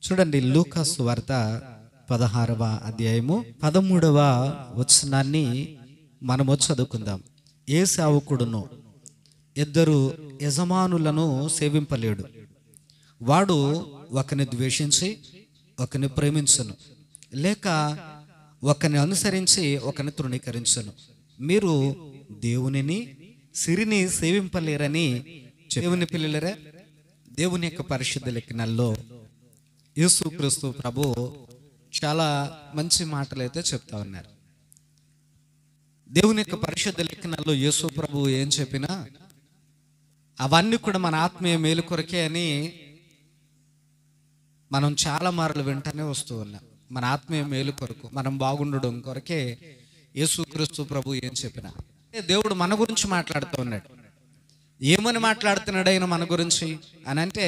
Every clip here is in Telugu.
చూడండి, లూకా సువార్త 16వ అధ్యాయము 13వ వచనాన్ని మనము చదువుకుందాం. ఏ సేవకుడును ఇద్దరు యజమానులను సేవింపలేడు. వాడు ఒకని ద్వేషించి ఒకని ప్రేమించును, లేక ఒకని అనుసరించి ఒకని తృణీకరించును. మీరు దేవునిని సిరిని సేవింపలేరని దేవుని పిల్లలరా. దేవుని యొక్క పరిశుద్ధ లేఖనాల్లో యేసుక్రీస్తు ప్రభు చాలా మంచి మాటలు అయితే చెప్తా ఉన్నారు. దేవుని యొక్క పరిశుద్ధ లేఖనాల్లో యేసు ప్రభు ఏం చెప్పినా అవన్నీ కూడా మన ఆత్మీయ మేలు కొరకే అని మనం చాలా మార్లు వెంటనే వస్తూ ఉన్నాం. మన ఆత్మీయ మేలు కొరకు, మనం బాగుండడం కొరకే యేసుక్రీస్తు ప్రభు ఏం చెప్పినా. దేవుడు మన గురించి మాట్లాడుతూ ఉన్నాడు. ఏమని మాట్లాడుతున్నాడు ఆయన మన గురించి అని అంటే,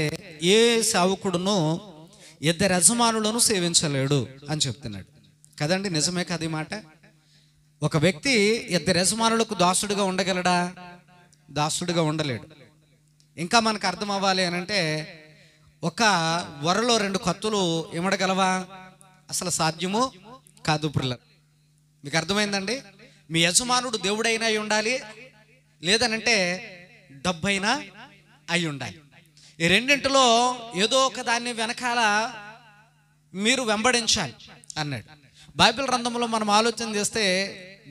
ఏ సేవకుడును ఇద్దరు యజమానులను సేవించలేడు అని చెప్తున్నాడు కదండి. నిజమే కదా ఈ మాట. ఒక వ్యక్తి ఇద్దరు యజమానులకు దాసుడిగా ఉండగలడా? దాసుడిగా ఉండలేడు. ఇంకా మనకు అర్థం అవ్వాలి అని అంటే, ఒక వరలో 2 కత్తులు ఇమడగలవా? అసలు సాధ్యము కాదు. పిల్లలు, మీకు అర్థమైందండి? మీ యజమానుడు దేవుడైనా అయి ఉండాలి, లేదనంటే డబ్బైనా అయి ఉండాలి. ఈ రెండింటిలో ఏదో ఒక దాన్ని వెనకాల మీరు వెంబడించాలి అన్నాడు. బైబిల్ గ్రంథంలో మనం ఆలోచన చేస్తే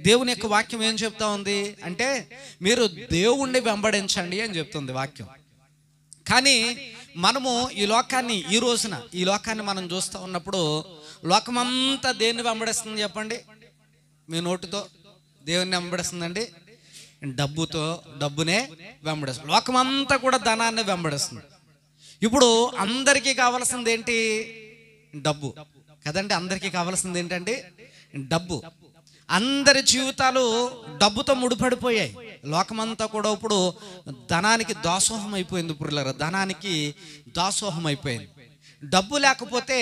దేవుని యొక్క వాక్యం ఏం చెప్తా ఉంది అంటే, మీరు దేవుణ్ణి వెంబడించండి అని చెప్తుంది వాక్యం. కానీ మనము ఈ లోకాన్ని, ఈ రోజున ఈ లోకాన్ని మనం చూస్తూ ఉన్నప్పుడు లోకమంతా దేన్ని వెంబడిస్తుంది చెప్పండి? మీ నోటితో దేవుణ్ణి వెంబడిస్తుందండి? డబ్బునే వెంబడిస్తుంది. లోకమంతా కూడా ధనాన్ని వెంబడిస్తుంది. ఇప్పుడు అందరికీ కావాల్సింది ఏంటి? డబ్బు కదండి. అందరికీ కావాల్సింది ఏంటండి? డబ్బు. అందరి జీవితాలు డబ్బుతో ముడిపడిపోయాయి. లోకమంతా కూడా ఇప్పుడు ధనానికి దాసోహం అయిపోయింది. పురులరా, ధనానికి దాసోహం అయిపోయింది. డబ్బు లేకపోతే,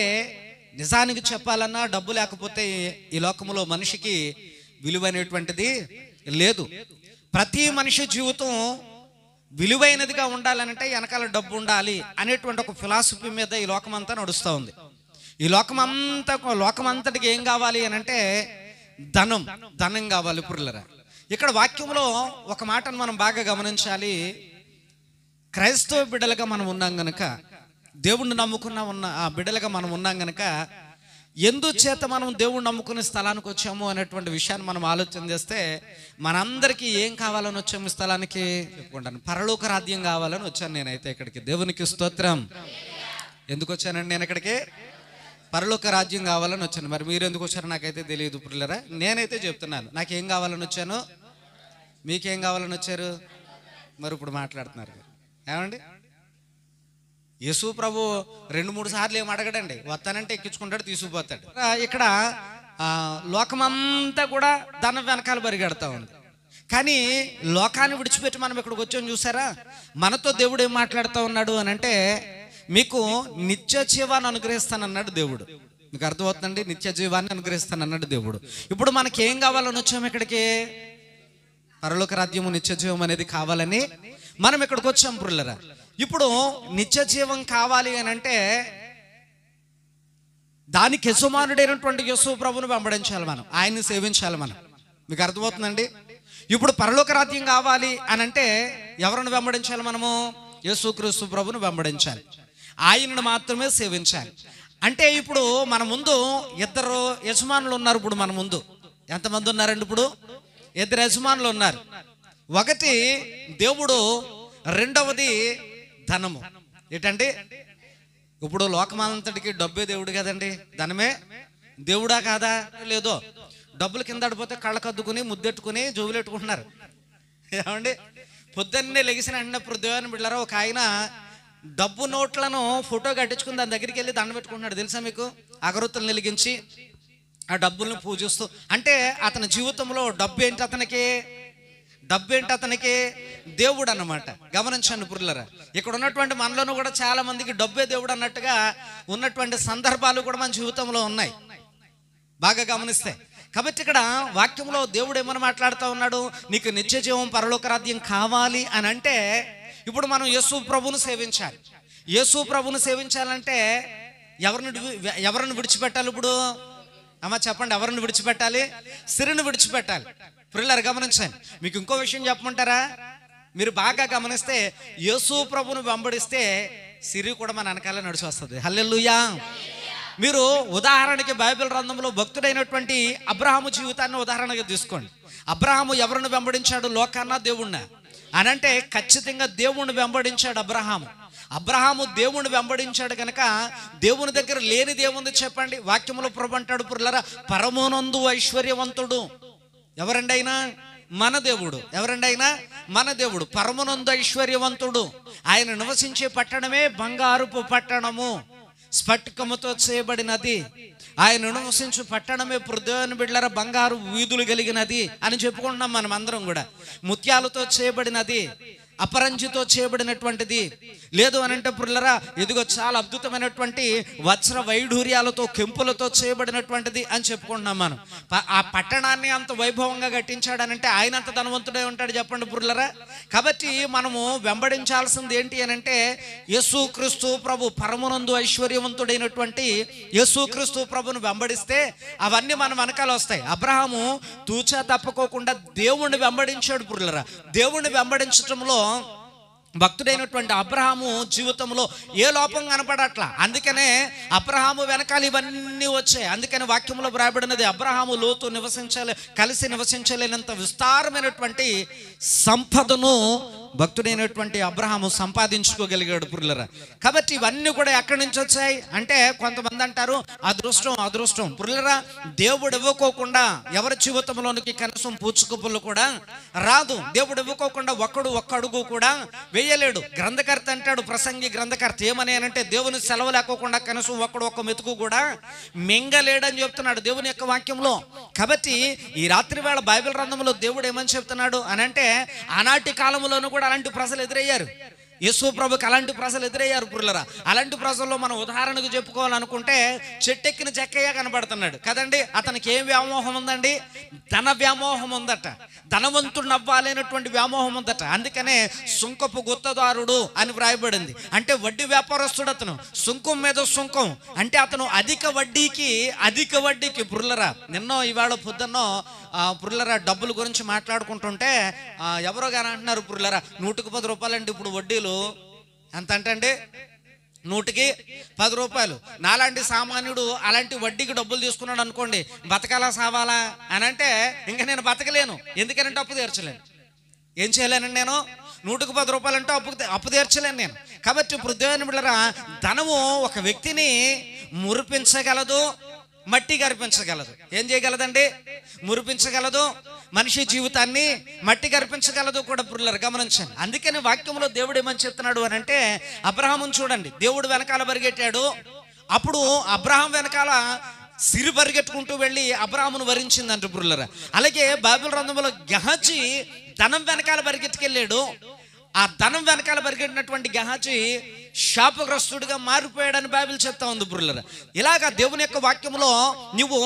నిజానికి చెప్పాలన్నా డబ్బు లేకపోతే ఈ లోకంలో మనిషికి విలువైనటువంటిది లేదు. ప్రతి మనిషి జీవితం విలువైనదిగా ఉండాలనంటే వెనకాల డబ్బు ఉండాలి అనేటువంటి ఒక ఫిలాసఫీ మీద ఈ లోకమంతా నడుస్తూ ఉంది. ఈ లోకమంతటికి ఏం కావాలి అని అంటే ధనం కావాలి. పురులరా, ఇక్కడ వాక్యంలో ఒక మాటను మనం బాగా గమనించాలి. క్రైస్తవ బిడ్డలుగా మనం ఉన్నాం గనక, దేవుణ్ణి నమ్ముకున్న ఆ బిడ్డలుగా మనం ఉన్నాం గనక, ఎందుచేత మనం దేవుణ్ణి నమ్ముకునే స్థలానికి వచ్చాము అనేటువంటి విషయాన్ని మనం ఆలోచన చేస్తే, మనందరికీ ఏం కావాలని వచ్చాము ఈ స్థలానికి? చెప్పుకుంటాను, పరలోక రాజ్యం కావాలని వచ్చాను నేనైతే ఇక్కడికి. దేవునికి స్తోత్రం. ఎందుకు వచ్చానండి నేను ఇక్కడికి? పరలోక రాజ్యం కావాలని వచ్చాను. మరి మీరు ఎందుకు వచ్చారో నాకైతే తెలియదు. పిల్లరా, నేనైతే చెప్తున్నాను, నాకేం కావాలని వచ్చాను, మీకేం కావాలని వచ్చారు? మరి ఇప్పుడు మాట్లాడుతున్నారు ఏమండి? యేసు ప్రభు 2-3 సార్లు ఏం అడగడండి, వస్తానంటే ఎక్కించుకుంటాడు, తీసుకుపోతాడు. ఇక్కడ లోకమంతా కూడా ధనం వెనకాల పరిగెడతా ఉంది. కానీ లోకాన్ని విడిచిపెట్టి మనం ఇక్కడికి వచ్చాం చూసారా? మనతో దేవుడు ఏం మాట్లాడుతూ ఉన్నాడు అని అంటే, మీకు నిత్య జీవాన్ని అనుగ్రహిస్తానన్నాడు దేవుడు. మీకు అర్థమవుతుందండి? నిత్య జీవాన్ని అనుగ్రహిస్తానన్నాడు దేవుడు. ఇప్పుడు మనకి ఏం కావాలని వచ్చాము ఇక్కడికి? పరలోక రాజ్యము, నిత్య జీవం అనేది కావాలని మనం ఇక్కడికి వచ్చాం. పురులరా, ఇప్పుడు నిత్య జీవం కావాలి అని అంటే దానికి యజమానుడైనటువంటి యేసు ప్రభువును వెంబడించాలి మనం, ఆయన్ని సేవించాలి మనం. మీకు అర్థమవుతుందండి? ఇప్పుడు పరలోక రాజ్యం కావాలి అని అంటే ఎవరిని వెంబడించాలి మనము? యేసుక్రీస్తు ప్రభువును వెంబడించాలి, ఆయనను మాత్రమే సేవించాలి. అంటే ఇప్పుడు మన ముందు 2 యజమానులు ఉన్నారు. ఇప్పుడు మన ముందు ఎంతమంది ఉన్నారండి? ఇప్పుడు 2 యజమానులు ఉన్నారు. ఒకటి దేవుడు, రెండవది ధనము. ఏంటంటే ఇప్పుడు లోకమంతటికి డబ్బే దేవుడు కదండి. ధనమే దేవుడా కాదా? లేదో. డబ్బులు కింద పడిపోతే కళ్ళకద్దుకుని ముద్దెట్టుకుని జోబులెట్టుకుంటున్నారు ఏమండి? పొద్దున్నే లెగిసిన వెంటనే దేవుని బిడ్డలారా, ఒక ఆయన డబ్బు నోట్లను ఫోటో కట్టించుకుని దాని దగ్గరికి వెళ్ళి దండ పెట్టుకుంటున్నాడు. తెలుసా మీకు? అగరొత్తులను వెలిగించి ఆ డబ్బుల్ని పూజిస్తూ. అంటే అతని జీవితంలో డబ్బు ఏంటి అతనికి? దేవుడు అన్నమాట. గమనించండి పురులరా, ఇక్కడ ఉన్నటువంటి మనలోనూ కూడా చాలా మందికి డబ్బే దేవుడు అన్నట్టుగా ఉన్నటువంటి సందర్భాలు కూడా మన జీవితంలో ఉన్నాయి, బాగా గమనిస్తే. కాబట్టి ఇక్కడ వాక్యంలో దేవుడు ఏమని మాట్లాడుతూ ఉన్నాడు? నీకు నిత్య జీవం, పరలోక రాజ్యం కావాలి అని అంటే ఇప్పుడు మనం యేసు ప్రభువును సేవించాలి. యేసు ప్రభువును సేవించాలంటే ఎవరిని విడిచిపెట్టాలి ఇప్పుడు? అమ్మ చెప్పండి, ఎవరిని విడిచిపెట్టాలి? సిరిని విడిచిపెట్టాలి. ప్రియులారా గమనించండి, మీకు ఇంకో విషయం చెప్పమంటారా? మీరు బాగా గమనిస్తే యేసు ప్రభువును వెంబడిస్తే సిరి కూడా మన వెనకాల నడిచి వస్తుంది. హల్లెలూయా. మీరు ఉదాహరణకి బైబిల్ గ్రంథంలో భక్తుడైనటువంటి అబ్రహాము జీవితాన్ని ఉదాహరణగా తీసుకోండి. అబ్రహాము ఎవరిని వెంబడించాడు? లోకాన్న దేవుణ్ణా అనంటే ఖచ్చితంగా దేవుణ్ణి వెంబడించాడు అబ్రహాము. అబ్రహాము దేవుణ్ణి వెంబడించాడు కనుక దేవుని దగ్గర లేనిది ఏముంది చెప్పండి? వాక్యములో ప్రభు అంటాడు, పురులరా, పరమోనందు ఐశ్వర్యవంతుడు ఎవరండి అయినా? మన దేవుడు. ఎవరండి అయినా? మన దేవుడు. పరమోనందు ఐశ్వర్యవంతుడు. ఆయన నివసించే పట్టణమే బంగారుపు పట్టణము, స్ఫటికముతో చేయబడినది. ఆయన నివసించు పట్టణమే హృదయాన్ని బిడ్డలారా బంగారు వీధులు కలిగినది అని చెప్పుకుంటున్నాం మనం అందరం కూడా. ముత్యాలతో చేయబడినది, అపరంజితో చేయబడినటువంటిది. లేదు అని అంటే పుల్లరా, ఇదిగో చాలా అద్భుతమైనటువంటి వజ్ర వైఢూర్యాలతో కెంపులతో చేయబడినటువంటిది అని చెప్పుకుంటున్నాం మనం. ఆ పట్టణాన్ని అంత వైభవంగా కట్టించాడనంటే ఆయన అంత ధనవంతుడే ఉంటాడు చెప్పండి పుల్లరా. కాబట్టి మనము వెంబడించాల్సింది ఏంటి అని అంటే యేసుక్రీస్తు ప్రభు, పరమనందు ఐశ్వర్యవంతుడైనటువంటి యేసుక్రీస్తు ప్రభును వెంబడిస్తే అవన్నీ మన వెనకాల వస్తాయి. అబ్రహాము తూచా తప్పుకోకుండా దేవుణ్ణి వెంబడించాడు పుల్లరా. దేవుణ్ణి వెంబడించడంలో భక్తుడైనటువంటి అబ్రహాము జీవితంలో ఏ లోపం కనపడట్లా. అందుకనే అబ్రహాము వెనకాల ఇవన్నీ వచ్చాయి. అందుకని వాక్యంలో వ్రాయబడినది, అబ్రహాము లోతు కలిసి నివసించలేనంత విస్తారమైనటువంటి సంపదను భక్తుడైనటువంటి అబ్రహాము సంపాదించుకోగలిగాడు పురులరా. కాబట్టి ఇవన్నీ కూడా ఎక్కడి నుంచి వచ్చాయి అంటే కొంతమంది అంటారు అదృష్టం పురులరా. దేవుడు ఇవ్వకోకుండా ఎవరి జీవితంలోనికి కనీసం పూచుకుపులు కూడా రాదు. దేవుడు ఇవ్వకోకుండా ఒక్క అడుగు కూడా వేయలేడు. గ్రంథకర్త అంటాడు, ప్రసంగి గ్రంథకర్త ఏమని అంటే దేవుని సెలవు లేకోకుండా కనీసం ఒక్క మెతుకు కూడా మింగలేడని చెప్తున్నాడు దేవుని యొక్క వాక్యంలో. కాబట్టి ఈ రాత్రి వేళ బైబిల్ గ్రంథంలో దేవుడు ఏమని చెప్తున్నాడు అని అంటే ఆనాటి కాలంలోనూ కూడా అలాంటి ప్రజలు ఎదురయ్యారు. యేసు ప్రభుకి అలాంటి ప్రజలు ఎదురయ్యారు పురులరా. అలాంటి ప్రజల్లో మనం ఉదాహరణకు చెప్పుకోవాలనుకుంటే చెట్టెక్కిన చెక్కయ్య కనబడుతున్నాడు కదండి. అతనికి ఏం వ్యామోహం ఉందండి? ధన వ్యామోహం ఉందట. ధనవంతుడు అవ్వాలనేటువంటి వ్యామోహం ఉందట. అందుకనే సుంకపు గుత్తదారుడు అని వ్రాయబడింది. అంటే వడ్డీ వ్యాపారస్తుడు అతను. సుంకం మీద సుంకం అంటే అతను అధిక వడ్డీకి పురులరా. నిన్నో ఇవాళ పొద్దున్నో పురులరా డబ్బుల గురించి మాట్లాడుకుంటుంటే ఎవరో కానీ అంటున్నారు పురులరా, 110 రూపాయలండి ఇప్పుడు వడ్డీలు. ఎంత అంటే 110 రూపాయలు. నాలాంటి సామాన్యుడు అలాంటి వడ్డీకి డబ్బులు తీసుకున్నాడు అనుకోండి, బతకాలా సావాలా అని అంటే ఇంకా నేను బతకలేను. ఎందుకనంటే అప్పు తీర్చలేను. ఏం చేయలేనండి నేను? 110 రూపాయలు అంటే అప్పు తీర్చలేను నేను. కాబట్టి ఇప్పుడు దేవుని బిడ్డలారా, ధనము ఒక వ్యక్తిని మురిపించగలదు, మట్టి గర్పించగలదు. ఏం చేయగలదండి? మురిపించగలదు, మనిషి జీవితాన్ని మట్టి గర్పించగలదు కూడా పురులరు గమనించండి. అందుకని వాక్యంలో దేవుడు ఏమని చెప్తున్నాడు అని అంటే, అబ్రహామును చూడండి, దేవుడు వెనకాల పరిగెట్టాడు. అప్పుడు అబ్రహాం వెనకాల సిరి పరిగెట్టుకుంటూ వెళ్ళి అబ్రహామును వరించిందంట పురులరా. అలాగే బైబిల్ గ్రంథంలో గెహజీ ధనం వెనకాల పరిగెత్తుకెళ్ళాడు. ఆ ధనం వెనకాల పరిగెట్టినటువంటి గెహజీ శాపగ్రస్తుడిగా మారిపోయాడని బైబిల్ చెప్తా ఉంది పురులరా. ఇలాగా దేవుని యొక్క వాక్యంలో నువ్వు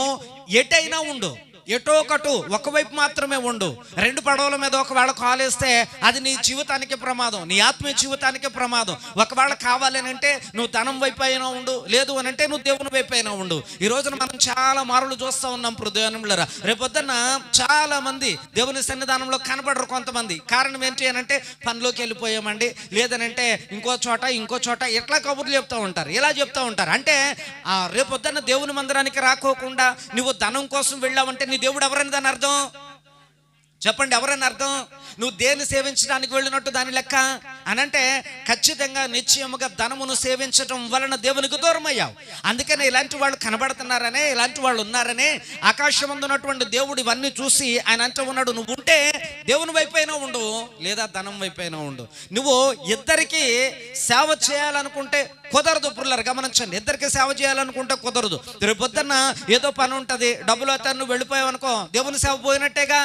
ఎటైనా ఉండు, ఎటో ఒకటు ఒకవైపు మాత్రమే ఉండు. 2 పడవల మీద ఒకవేళ కాలేస్తే అది నీ జీవితానికి ప్రమాదం, నీ ఆత్మీయ జీవితానికి ప్రమాదం. ఒకవేళ కావాలని అంటే నువ్వు ధనం వైపు అయినా ఉండు, లేదు అని అంటే నువ్వు దేవుని వైపు అయినా ఉండు. ఈ రోజున మనం చాలా మారులు చూస్తూ ఉన్నాం హృదయంలో. రేపొద్దున చాలా మంది దేవుని సన్నిధానంలో కనబడరు కొంతమంది. కారణం ఏంటి అని అంటే పనిలోకి వెళ్ళిపోయామండి, లేదనంటే ఇంకో చోట ఎట్లా కబుర్లు చెప్తూ ఉంటారు, ఇలా చెప్తూ ఉంటారు. అంటే రేపొద్దున దేవుని మందిరానికి రాకోకుండా నువ్వు ధనం కోసం వెళ్ళావంటే నీ దేవుడు ఎవరని దాని అర్థం చెప్పండి? ఎవరని అర్థం? నువ్వు దేన్ని సేవించడానికి వెళ్ళినట్టు దాని లెక్క అనంటే ఖచ్చితంగా నిశ్చయముగా ధనమును సేవించడం వలన దేవునికి దూరం అయ్యావు. అందుకనే ఇలాంటి వాళ్ళు కనబడుతున్నారనే, ఇలాంటి వాళ్ళు ఉన్నారనే ఆకాశం ఉన్నటువంటి దేవుడు ఇవన్నీ చూసి ఆయన అంటూ ఉన్నాడు, నువ్వు ఉంటే దేవుని వైపైనా ఉండు, లేదా ధనం వైపైనా ఉండు. నువ్వు ఇద్దరికి సేవ చేయాలనుకుంటే కుదరదు పుల్లరు గమనించండి. ఇద్దరికి సేవ చేయాలనుకుంటే కుదరదు. రేపు పొద్దున్న ఏదో పని ఉంటుంది, డబ్బులు అయితే నువ్వు వెళ్ళిపోయావు అనుకో, దేవుని సేవ పోయినట్టేగా.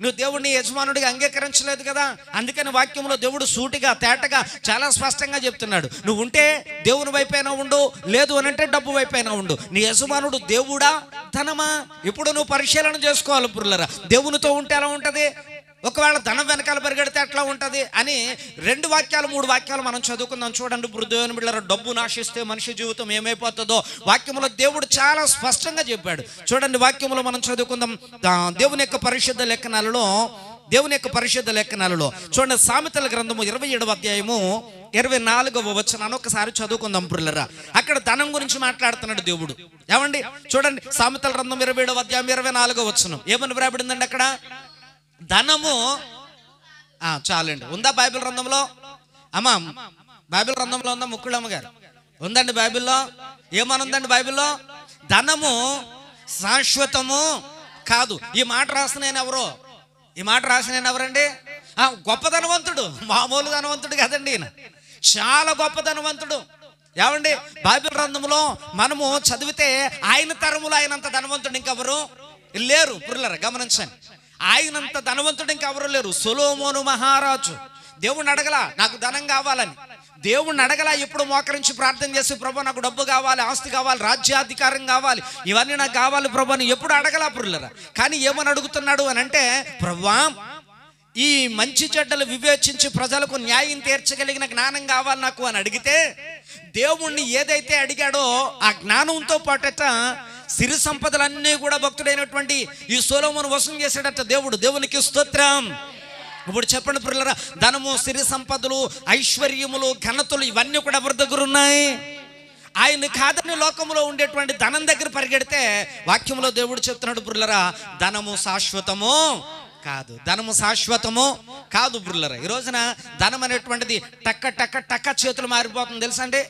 నువ్వు దేవుడిని యజమానుడిగా అంగీకరించలేదు కదా. అందుకని వాక్యంలో దేవుడు సూటిగా తేటగా చాలా స్పష్టంగా చెప్తున్నాడు, నువ్వు ఉంటే దేవుని వైపైనా ఉండు, లేదు అని అంటే డబ్బు వైపైనా ఉండు. నీ యజమానుడు దేవుడా ధనమా? ఇప్పుడు నువ్వు పరిశీలన చేసుకోవాలి పురులరా. దేవునితో ఉంటే ఎలా ఉంటుంది? ఒకవేళ ధనం వెనకాల పరిగెడితే ఎట్లా ఉంటుంది అని 2 వాక్యాలు 3 వాక్యాలు మనం చదువుకుందాం. చూడండి దేవుని బిడ్డలారా, డబ్బు నాశిస్తే మనిషి జీవితం ఏమైపోతుందో వాక్యంలో దేవుడు చాలా స్పష్టంగా చెప్పాడు. చూడండి వాక్యంలో మనం చదువుకుందాం. దేవుని యొక్క పరిశుద్ధ లేఖనాలలో చూడండి, సామెతల గ్రంథము 27వ అధ్యాయము 24వ వచనాన్ని ఒకసారి చదువుకుందాం ప్రియులారా. అక్కడ ధనం గురించి మాట్లాడుతున్నాడు దేవుడు. ఏమండి చూడండి, సామెతల గ్రంథం 27వ అధ్యాయం 24వ వచనం ఏమని వ్రాయబడిందండి అక్కడ? ధనము చాలండి. ఉందా బైబిల్ గ్రంథంలో? అమ్మా బైబిల్ గ్రంథంలో ఉందా? ముక్కుళ్ళమ్మ గారు ఉందండి బైబిల్లో? ఏమనుందండి బైబిల్లో? ధనము శాశ్వతము కాదు. ఈ మాట రాసిన ఎవరండి? గొప్ప ధనవంతుడు, మామూలు ధనవంతుడు కదండి ఈయన, చాలా గొప్ప ధనవంతుడు. ఏమండి బైబిల్ గ్రంథంలో మనము చదివితే ఆయన తరములో ఆయనంత ధనవంతుడు ఇంకెవరు లేరు. పురులరా గమనించండి, ఆయనంత ధనవంతుడు ఇంకెవరు లేరు. సొలొమోను మహారాజు దేవుణ్ణి అడగలా నాకు ధనం కావాలని, దేవుణ్ణి అడగలా. ఎప్పుడు మోకరించి ప్రార్థన చేసి ప్రభు నాకు డబ్బు కావాలి, ఆస్తి కావాలి, రాజ్యాధికారం కావాలి, ఇవన్నీ నాకు కావాలి ప్రభు అని ఎప్పుడు అడగలా పురులరా. కానీ ఏమని అడుగుతున్నాడు అని అంటే, ప్రభువా ఈ మంచి చెడ్డలు వివేచించి ప్రజలకు న్యాయం తీర్చగలిగిన జ్ఞానం కావాలి నాకు అని అడిగితే, దేవుణ్ణి ఏదైతే అడిగాడో ఆ జ్ఞానంతో పాటట సిరి సంపదలన్నీ కూడా భక్తుడైనటువంటి ఈ సొలొమోను వశం చేశాడట దేవుడు. దేవునికి స్తోత్రం. ఇప్పుడు చెప్పండి ప్రియులారా, ధనము, సిరి సంపదలు, ఐశ్వర్యములు, ఘనతలు ఇవన్నీ కూడా ఎవరి దగ్గర ఉన్నాయి? ఆయన కాదని లోకంలో ఉండేటువంటి ధనం దగ్గర పరిగెడితే వాక్యంలో దేవుడు చెప్తున్నాడు ప్రియులారా, ధనము శాశ్వతము కాదు. ధనము శాశ్వతము కాదు ప్రియులారా. ఈ రోజున ధనం అనేటువంటిది టక్క టక్క టక్క చేతులు మారిపోతుంది తెలుసా అండి?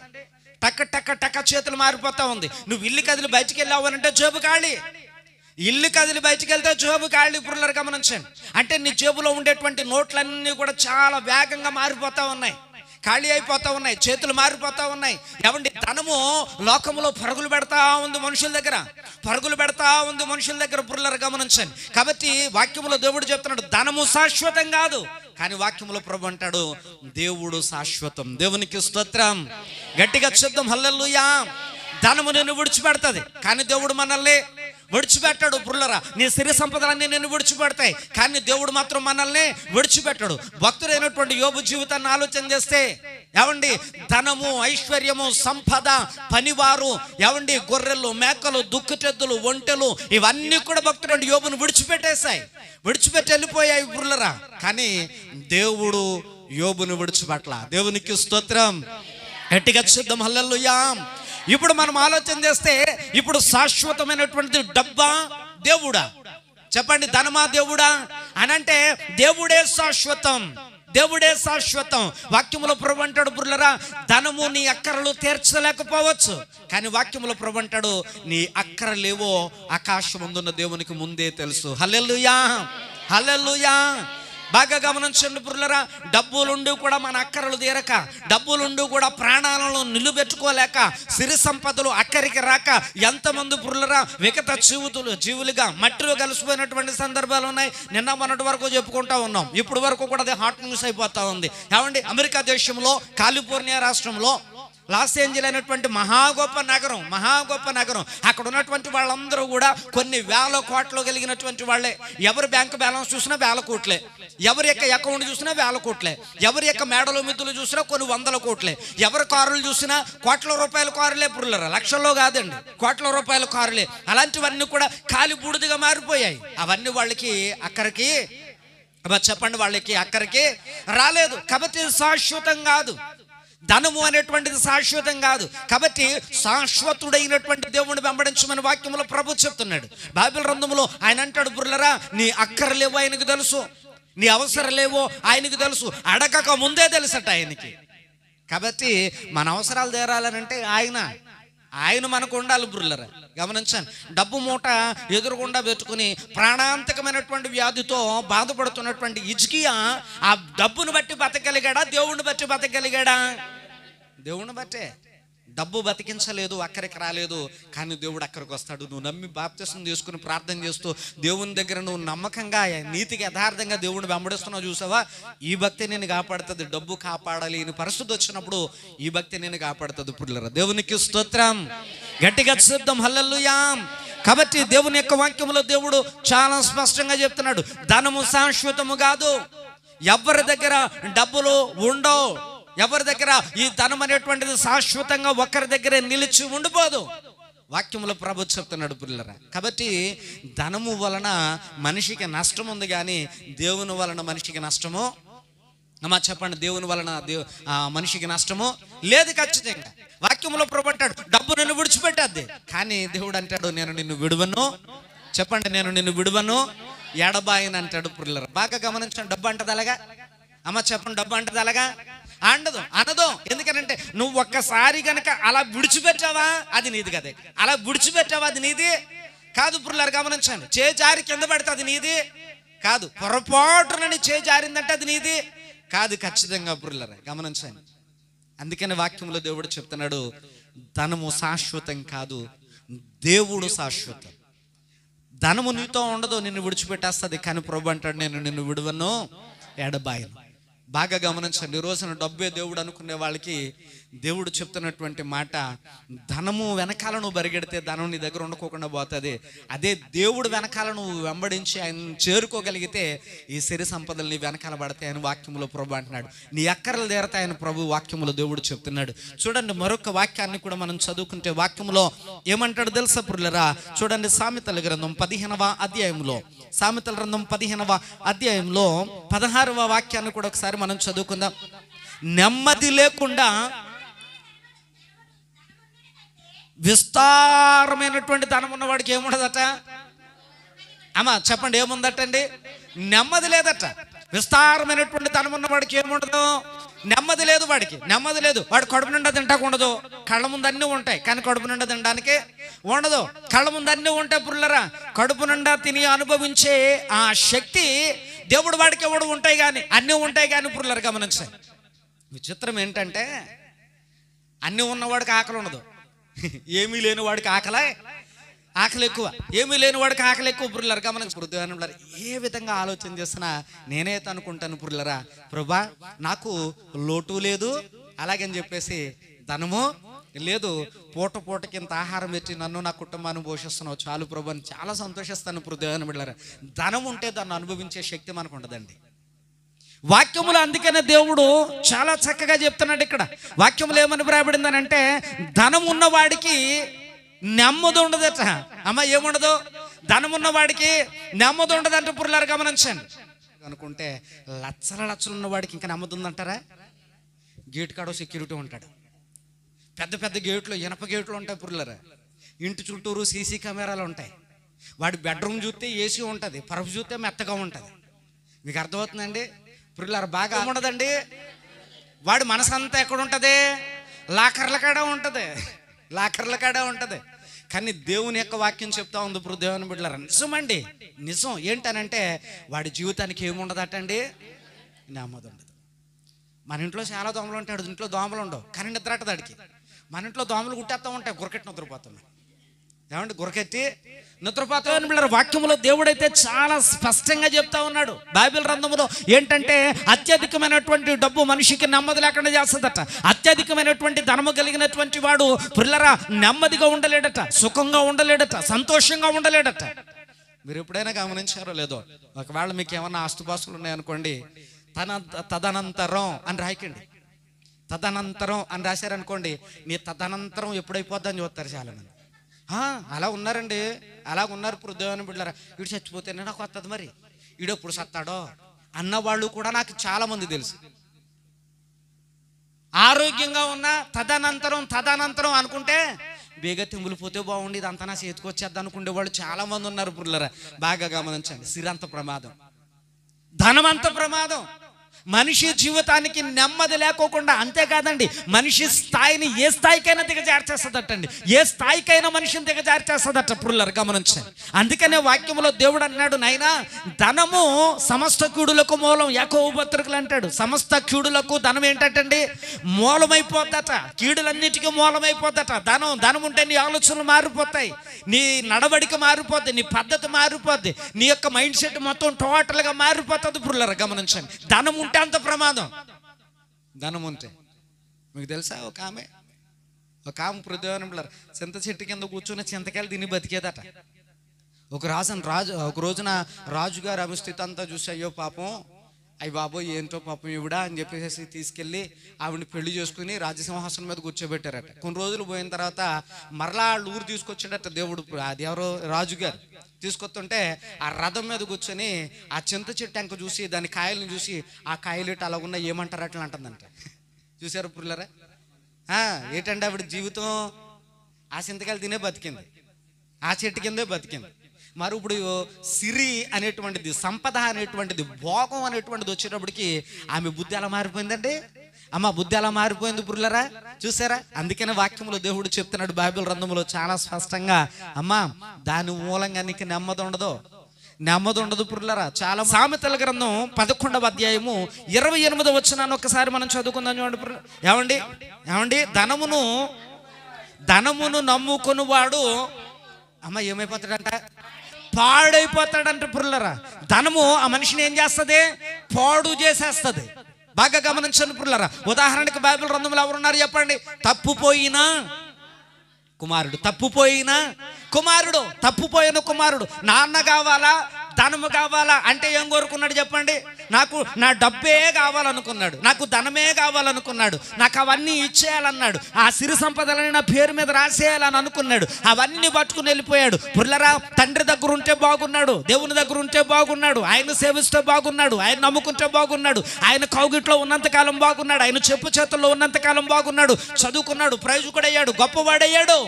టక్క టక్క టక్క చేతులు మారిపోతా ఉంది. నువ్వు ఇల్లు కదిలి బయటికి వెళ్ళావు అంటే జేబు ఖాళీ, ఇల్లు కదిలి బయటికి వెళ్తే జేబు ఖాళీ. పురులరు గమనించండి, అంటే నీ జేబులో ఉండేటువంటి నోట్లన్నీ కూడా చాలా వేగంగా మారిపోతా ఉన్నాయి, ఖాళీ అయిపోతా ఉన్నాయి, చేతులు మారిపోతా ఉన్నాయి. ఏమండి ధనము లోకంలో పరుగులు పెడతా ఉంది, మనుషుల దగ్గర పరుగులు పెడతా ఉంది మనుషుల దగ్గర. పురులరు గమనించండి. కాబట్టి వాక్యంలో దేవుడు చెప్తున్నాడు ధనము శాశ్వతం కాదు, కానీ వాక్యంలో ప్రభు అంటాడు దేవుడు శాశ్వతం. దేవునికి స్తోత్రం. గట్టిగా చెప్దాం హల్లెలూయా. ధనము నిన్ను విడిచిపెడతాది, కానీ దేవుడు మనల్ని విడిచిపెట్టాడు. పురులరా, నీ సిరి సంపదలన్నీ నిన్ను విడిచిపెడతాయి, కానీ దేవుడు మాత్రం మనల్ని విడిచిపెట్టాడు. భక్తుడైనటువంటి యోబు జీవితాన్ని ఆలోచన చేస్తే ఏమండి ధనము, ఐశ్వర్యము, సంపద, పనివారు, ఏమండి గొర్రెలు, మేకలు, దుక్కుటెద్దులు, ఒంటెలు ఇవన్నీ కూడా భక్తుడు యోబును విడిచిపెట్టి వెళ్ళిపోయాయి పురులరా. కానీ దేవుడు యోబును విడిచిపెట్ల. దేవునికి స్తోత్రం. గట్టిగా చెప్దాం హల్లెలూయా. ఇప్పుడు మనం ఆలోచన చేస్తే, ఇప్పుడు శాశ్వతమైనటువంటి డబ్బా దేవుడా? చెప్పండి, ధనమా దేవుడా అని అంటే దేవుడే శాశ్వతం, దేవుడే శాశ్వతం. వాక్యములో ప్రభు అంటాడు పురులరా, ధనము నీ అక్కరలు తీర్చలేకపోవచ్చు, కానీ వాక్యములో ప్రభు అంటాడు నీ అక్కరలేవో ఆకాశమందున్న దేవునికి ముందే తెలుసు. హల్లెలూయా, హల్లెలూయా. బాగా గమనించండి పురులరా, డబ్బులుండి కూడా మన అక్కరలు తీరక, డబ్బులుండి కూడా ప్రాణాలను నిలుబెట్టుకోలేక, సిరి సంపదలు అక్కరికి రాక ఎంతమంది పురులరా వికట జీవులుగా మట్టిలో కలిసిపోయినటువంటి సందర్భాలు ఉన్నాయి. నిన్న మొన్నటి వరకు చెప్పుకుంటా ఉన్నాం, ఇప్పుడు వరకు కూడా అది హాట్ న్యూస్ అయిపోతా ఉంది. ఏమండి అమెరికా దేశంలో కాలిఫోర్నియా రాష్ట్రంలో లాస్ ఏంజెల్ అనేటువంటి మహా గొప్ప నగరం, అక్కడ ఉన్నటువంటి వాళ్ళందరూ కూడా కొన్ని వేల కోట్లు కలిగినటువంటి వాళ్ళే. ఎవరి బ్యాంక్ బ్యాలెన్స్ చూసినా వేల కోట్లే, ఎవరి యొక్క అకౌంట్ చూసినా వేల కోట్లే, ఎవరి యొక్క మేడలు మిద్దులు చూసినా కొన్ని వందల కోట్లే, ఎవరి కారులు చూసినా కోట్ల రూపాయల కారులే పురులరా, లక్షల్లో కాదండి, కోట్ల రూపాయల కారులే. అలాంటివన్నీ కూడా కాలి బూడిదిగా మారిపోయాయి. అవన్నీ వాళ్ళకి అక్కడికి చెప్పండి, వాళ్ళకి అక్కడికి రాలేదు. కాబట్టి శాశ్వతం కాదు, ధనము అనేటువంటిది శాశ్వతం కాదు. కాబట్టి శాశ్వతుడైనటువంటి దేవుని వెంబడించమని వాక్యంలో ప్రభు చెప్తున్నాడు. బైబిల్ గ్రంథంలో ఆయన అంటాడు పురులరా, నీ అక్కరలేవో ఆయనకు తెలుసు, నీ అవసరాలేవో ఆయనకు తెలుసు, అడగక ముందే తెలుసట ఆయనకి. కాబట్టి మన అవసరాలు తీరాలనంటే ఆయన మనకు ఉండాలి పురులరా. గమనించండి, డబ్బు మూట ఎదురుగుండా పెట్టుకుని ప్రాణాంతకమైనటువంటి వ్యాధితో బాధపడుతున్నటువంటి హిజ్కియా ఆ డబ్బును బట్టి బతకగలిగాడా? దేవుణ్ణి బట్టి బతకగలిగాడా? దేవుణ్ణి బట్టే. డబ్బు బతికించలేదు, అక్కడికి రాలేదు, కానీ దేవుడు అక్కడికి వస్తాడు. నువ్వు నమ్మి బాప్తిసం తీసుకుని ప్రార్థన చేస్తూ దేవుని దగ్గర నువ్వు నమ్మకంగా నీతికి యథార్థంగా దేవుని వెంబడిస్తున్నావు చూసావా, ఈ భక్తి నేను కాపాడుతుంది. డబ్బు కాపాడాలి అని పరిస్థితి వచ్చినప్పుడు ఈ భక్తి నేను కాపాడుతుంది పురులరా. దేవునికి స్తోత్రం. గట్టిగా చెప్దాం హల్లెలూయా. కాబట్టి దేవుని యొక్క వాక్యంలో దేవుడు చాలా స్పష్టంగా చెప్తున్నాడు, ధనము శాశ్వతము కాదు. ఎవరి దగ్గర డబ్బులు ఉండవు, ఎవరి దగ్గర ఈ ధనం అనేటువంటిది శాశ్వతంగా ఒక్కరి దగ్గరే నిలిచి ఉండిపోదు. వాక్యంలో ప్రభు చెప్తున్నాడు పిల్లరా. కాబట్టి ధనము వలన మనిషికి నష్టం ఉంది, కానీ దేవుని వలన మనిషికి నష్టము, అమ్మా చెప్పండి, దేవుని వలన మనిషికి నష్టము లేదు. ఖచ్చితంగా వాక్యంలో ప్రభు అంటాడు, డబ్బు నిన్ను విడిచిపెట్టద్ది, కానీ దేవుడు అంటాడు, నేను నిన్ను విడువను. చెప్పండి, నేను నిన్ను విడువను, ఎడబాయని అంటాడు పిల్లరా. బాగా గమనించండి, డబ్బు అంటది అలాగా. అమ్మ చెప్పండి, డబ్బు అంటది అలాగా అనదు. ఎందుకనంటే నువ్వు ఒక్కసారి కనుక అలా విడిచిపెట్టావా అది నీది కదే, అలా విడిచిపెట్టావా అది నీది కాదు. పుర్లారు గమనించండి, చేజారి కింద పడితే అది నీది కాదు. పొరపాటునని చేజారిందంటే అది నీది కాదు. ఖచ్చితంగా పుర్లారు గమనించండి. అందుకని వాక్యంలో దేవుడు చెప్తున్నాడు, ధనము శాశ్వతం కాదు, దేవుడు శాశ్వతం. ధనము నీతో ఉండదు, నిన్ను విడిచిపెట్టేస్తుంది, కానీ ప్రభు అంటాడు, నేను నిన్ను విడువను, ఎడబాయను. బాగా గమనించండి, ఈ రోజున డబ్బే దేవుడు అనుకునే వాళ్ళకి దేవుడు చెప్తున్నటువంటి మాట, ధనము వెనకాల నువ్వు బరిగెడితే ధనం నీ దగ్గర ఉండకోకుండా పోతుంది. అదే దేవుడు వెనకాల నువ్వు వెంబడించి ఆయన చేరుకోగలిగితే ఈ సిరి సంపదలు నీ వెనకాల పడతాయని వాక్యములో ప్రభు అంటున్నాడు. నీ అక్కర్లు తీరతాయని ప్రభు వాక్యములో దేవుడు చెప్తున్నాడు. చూడండి, మరొక వాక్యాన్ని కూడా మనం చదువుకుంటే వాక్యములో ఏమంటాడు తెలుసా పురులరా? చూడండి, సామెతల గ్రంథం 15వ అధ్యాయంలో, సామెతల గ్రంథం 15వ అధ్యాయంలో 16వ వాక్యాన్ని కూడా ఒకసారి మనం చదువుకుందాం. నెమ్మది లేకుండా విస్తారమైనటువంటి ధనం ఉన్నవాడికి ఏముండదట? అమ్మా చెప్పండి, ఏముందటండి? నెమ్మది లేదట. విస్తారమైనటువంటి ధనం ఉన్నవాడికి ఏముండదు? నెమ్మది లేదు. వాడికి నెమ్మది లేదు. వాడు కడుపు నిండా తింటాకుండదు. కళ్ళ ముందు అన్నీ ఉంటాయి, కానీ కడుపు నిండా తినడానికి ఉండదు. కళ్ళ ముందు అన్నీ ఉంటాయి పుల్లరా, కడుపు నిండా తిని అనుభవించే ఆ శక్తి దేవుడు వాడికి ఎవడు ఉంటాయి, కానీ అన్నీ ఉంటాయి, కానీ పుల్లరు గమనించాయి. విచిత్రం ఏంటంటే, అన్నీ ఉన్నవాడికి ఆకలి ఉండదు, ఏమీ లేని వాడికి ఆకలి ఎక్కువ. ఏమీ లేని వాడికి ఆకలి ఎక్కువ పురులరా. గమనించారు, ఏ విధంగా ఆలోచన చేసినా నేనైతే అనుకుంటాను పురులరా, ప్రభా నాకు లోటు లేదు, అలాగని చెప్పేసి ధనము లేదు, పూటకి ఇంత ఆహారం పెట్టి నన్ను నా కుటుంబాన్ని పోషిస్తున్నావు చాలు ప్రభు అని చాలా సంతోషిస్తాను హృదయాన్ని బిడ్డలారా. ధనం ఉంటే దాన్ని అనుభవించే శక్తి మనకు ఉండదండి. వాక్యములు అందుకనే దేవుడు చాలా చక్కగా చెప్తున్నాడు. ఇక్కడ వాక్యములు ఏమని రాయబడిందనంటే, ధనం ఉన్నవాడికి నెమ్మది ఉండదట. అమ్మ ఏముండదు? ధనం ఉన్నవాడికి నెమ్మది ఉండదంటే పురులారు గమనించండి. అనుకుంటే లక్షలు ఉన్నవాడికి ఇంకా నెమ్మది ఉందంటారా? గేట్ కాడో సెక్యూరిటీ ఉంటాడు, పెద్ద గేట్లు, ఇనప గేట్లు ఉంటాయి పురులరా. ఇంటి చుట్టూరు సీసీ కెమెరాలు ఉంటాయి. వాడి బెడ్రూమ్ చూస్తే ఏసీ ఉంటుంది, పరుపు చూస్తే మెత్తగా ఉంటుంది. మీకు అర్థమవుతుందండి పురులారా? బాగా ఉండదండి. వాడి మనసంతా ఎక్కడ ఉంటుంది? లాకర్ల కాడ ఉంటుంది. కానీ దేవుని యొక్క వాక్యం చెప్తా ఉంది ఇప్పుడు దేవుని బిడ్డలారా, నిజమండి, నిజం. ఏంటనంటే వాడి జీవితానికి ఏముండదటండి? నెమ్మది ఉండదు. మన ఇంట్లో చాలా దోమలు ఉంటాయి, ఇంట్లో దోమలు ఉండవు, కానీ నిద్రట్టదు అడికి. మన ఇంట్లో దోమలు కుట్టేస్తూ ఉంటాయి, గురకెట్టి నిద్రపోతున్నాయి. ఏమంటే గురకెట్టి నిద్రపోతామని బిడ్డలారా, వాక్యంలో దేవుడైతే చాలా స్పష్టంగా చెప్తా ఉన్నాడు. బైబిల్ గ్రంథంలో ఏంటంటే, అత్యధికమైనటువంటి డబ్బు మనిషికి నెమ్మది లేకుండా చేస్తుందట. అత్యధికమైనటువంటి ధనము కలిగినటువంటి వాడు పిల్లరా నెమ్మదిగా ఉండలేడట, సుఖంగా ఉండలేడట, సంతోషంగా ఉండలేడట. మీరు ఎప్పుడైనా గమనించారో లేదో, ఒకవేళ మీకు ఏమన్నా ఆస్తుపాస్తులు ఉన్నాయనుకోండి, తదనంతరం అని రాయకండి. తదనంతరం అని రాశారనుకోండి, నీ తదనంతరం ఎప్పుడైపోద్దని చూస్తారు చాలా మంది. అలా ఉన్నారండి, అలాగున్నారు ఇప్పుడు దేవుని బిడ్డలారా. వీడు చచ్చిపోతేనే నాకు వస్తుంది, మరి వీడు ఎప్పుడు సత్తాడో అన్నవాళ్ళు కూడా నాకు చాలా మంది తెలుసు. ఆరోగ్యంగా ఉన్న తదనంతరం అనుకుంటే బేగా తింగులిపోతే బాగుండి ఇదంతా నా చేతికి వచ్చేద్ది అనుకునే వాళ్ళు చాలా మంది ఉన్నారు పుల్లరా. బాగా గమనించండి, సిరంత ప్రమాదం, ధనమంత ప్రమాదం. మనిషి జీవితానికి నెమ్మది లేకోకుండా, అంతేకాదండి మనిషి స్థాయిని ఏ స్థాయికైనా దిగజార్చేస్తుందటండి, ఏ స్థాయికైనా మనిషిని దిగజార్చేస్తుందట పుల్లరు గమనించండి. అందుకనే వాక్యంలో దేవుడు అన్నాడు, నాయనా ధనము సమస్త కీడులకు మూలం. యాకోబు పత్రికలు అంటాడు, సమస్త కీడులకు ధనం ఏంటండి? మూలమైపోద్దట. కీడులన్నిటికీ మూలమైపోద్దట ధనం ఉంటే నీ ఆలోచనలు మారిపోతాయి, నీ నడవడిక మారిపోద్ది, నీ పద్ధతి మారిపోద్ది, నీ యొక్క మైండ్ సెట్ మొత్తం టోటల్గా మారిపోతుంది పుల్లరు గమనించండి. ధనం ఉంటే అంత ప్రమాదం. ధనం ఉంటే మీకు తెలుసా, ఒక ఆమె ఒక ఆమె ప్రయోజనం చింత చెట్టు కింద కూర్చొని చింతకాయలు తిని బతికేదట. ఒక రోజున రాజుగారు ఆమె స్థితి అంతా చూసి అయ్యో పాపం, అయ్యి బాబోయ్ ఏంటో పాపం ఇవిడా అని చెప్పేసి తీసుకెళ్ళి ఆవిడని పెళ్లి చేసుకుని రాజసింహాసనం మీద కూర్చోబెట్టారట. కొన్ని రోజులు పోయిన తర్వాత మరలా ఊరు తీసుకొచ్చాడట దేవుడు. అది ఎవరో రాజుగారు తీసుకొస్తుంటే ఆ రథం మీద కూర్చొని ఆ చింత చెట్టు అంక చూసి దాని కాయలను చూసి ఆ కాయలు అలా ఉన్న ఏమంటారు అట్లా అంటుందంట. చూసారు పుల్లరా? ఏంటంటే ఆవిడ జీవితం ఆ చింతకాయలు తినే బతికింది, ఆ చెట్టు కిందే బతికింది. మరి ఇప్పుడు సిరి అనేటువంటిది, సంపద అనేటువంటిది, భోగం అనేటువంటిది వచ్చేటప్పటికి ఆమె బుద్ధి ఎలా మారిపోయిందండి? అమ్మ బుద్ధి ఎలా మారిపోయింది పురులరా? చూసారా? అందుకనే వాక్యంలో దేవుడు చెప్తున్నాడు బైబిల్ గ్రంథంలో చాలా స్పష్టంగా, అమ్మా దాని మూలంగా నీకు నెమ్మది ఉండదు పురులరా. చాలా సామెతల గ్రంథం 11వ అధ్యాయము 28వ వచనాన్ని ఒక్కసారి మనం చదువుకుందాం చూడండి. ఏమండి ధనమును నమ్ముకునివాడు అమ్మ ఏమైపోతాడంట? పాడైపోతాడంట పురులరా. ధనము ఆ మనిషిని ఏం చేస్తుంది? పాడు చేసేస్తుంది. బాగా గమనించండి పురులరా. ఉదాహరణకి బైబిల్ గ్రంథంలో ఎవరున్నారు చెప్పండి? తప్పిపోయిన కుమారుడు నాన్న కావాలా, ధనము కావాలా అంటే ఏం కోరుకున్నాడు చెప్పండి? నాకు నా డబ్బే కావాలనుకున్నాడు, నాకు ధనమే కావాలనుకున్నాడు, నాకు అవన్నీ ఇచ్చేయాలన్నాడు, ఆ సిరి సంపదలని నా పేరు మీద రాసేయాలని అనుకున్నాడు. అవన్నీ పట్టుకుని వెళ్ళిపోయాడు పుల్లరా. తండ్రి దగ్గర ఉంటే బాగున్నాడు, దేవుని దగ్గర ఉంటే బాగున్నాడు, ఆయన సేవిస్తే బాగున్నాడు, ఆయన నమ్ముకుంటే బాగున్నాడు, ఆయన కౌగిట్లో ఉన్నంతకాలం బాగున్నాడు, ఆయన చెప్పు చేతుల్లో ఉన్నంతకాలం బాగున్నాడు, చదువుకున్నాడు, ప్రైజు కూడా అయ్యాడు, గొప్పవాడయ్యాడు.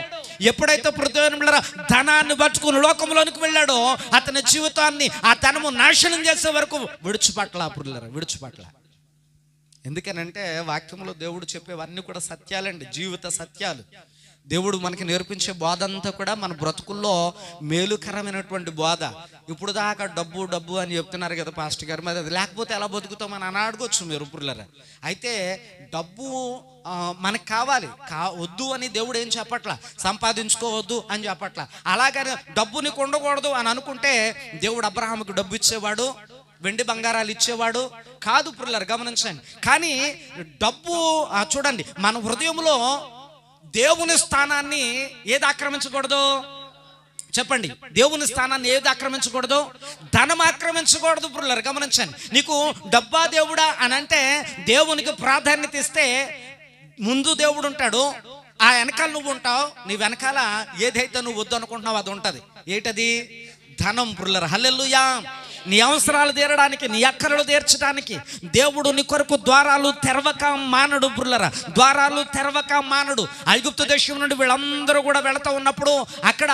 ఎప్పుడైతే ప్రయోజనంలో ధనాన్ని పట్టుకుని లోకంలోనికి వెళ్ళాడో అతని జీవితాన్ని ఆ ధనము నాశనం చేసే వరకు విడిచిపట్ల. ఎందుకనంటే వాక్యంలో దేవుడు చెప్పేవన్నీ కూడా సత్యాలండి, జీవిత సత్యాలు. దేవుడు మనకి నేర్పించే బోధ అంతా కూడా మన బ్రతుకుల్లో మేలుకరమైనటువంటి బోధ. ఇప్పుడు దాకా డబ్బు అని చెప్తున్నారు కదా పాస్టర్ గారు, మరి అది లేకపోతే ఎలా బతుకుతామని అని అడగొచ్చు మీరు పురులరా. అయితే డబ్బు మనకు కావాలి, వద్దు అని దేవుడు ఏం చెప్పట్లా, సంపాదించుకోవద్దు అని చెప్పట్లా. అలాగని డబ్బుని కొండకూడదు అని అనుకుంటే దేవుడు అబ్రహాముకు డబ్బు ఇచ్చేవాడు, వెండి బంగారాలు ఇచ్చేవాడు కాదు పురులరు, గమనించండి. కానీ డబ్బు చూడండి, మన హృదయంలో దేవుని స్థానాన్ని ఏది ఆక్రమించకూడదు చెప్పండి? దేవుని స్థానాన్ని ఏది ఆక్రమించకూడదు? ధనం ఆక్రమించకూడదు పురులరు, గమనించండి. నీకు డబ్బా దేవుడా అని అంటే దేవునికి ప్రాధాన్యత ఇస్తే ముందు దేవుడు ఉంటాడు, ఆ వెనకాల నువ్వు ఉంటావు, నీ వెనకాల ఏదైతే నువ్వు వద్దు అనుకుంటున్నావు అది ఉంటుంది. ఏంటది? ధనం పురులరు. హల్లెలూయా. నీ అవసరాలు తీరడానికి, నీ అక్కరలు తీర్చడానికి దేవుడు నీ కొరకు ద్వారాలు తెరవక మానడు పురులరా. ద్వారాలు తెరవక మానడు. ఐగుప్తు దేశం నుండి వీళ్ళందరూ కూడా వెళతా ఉన్నప్పుడు అక్కడ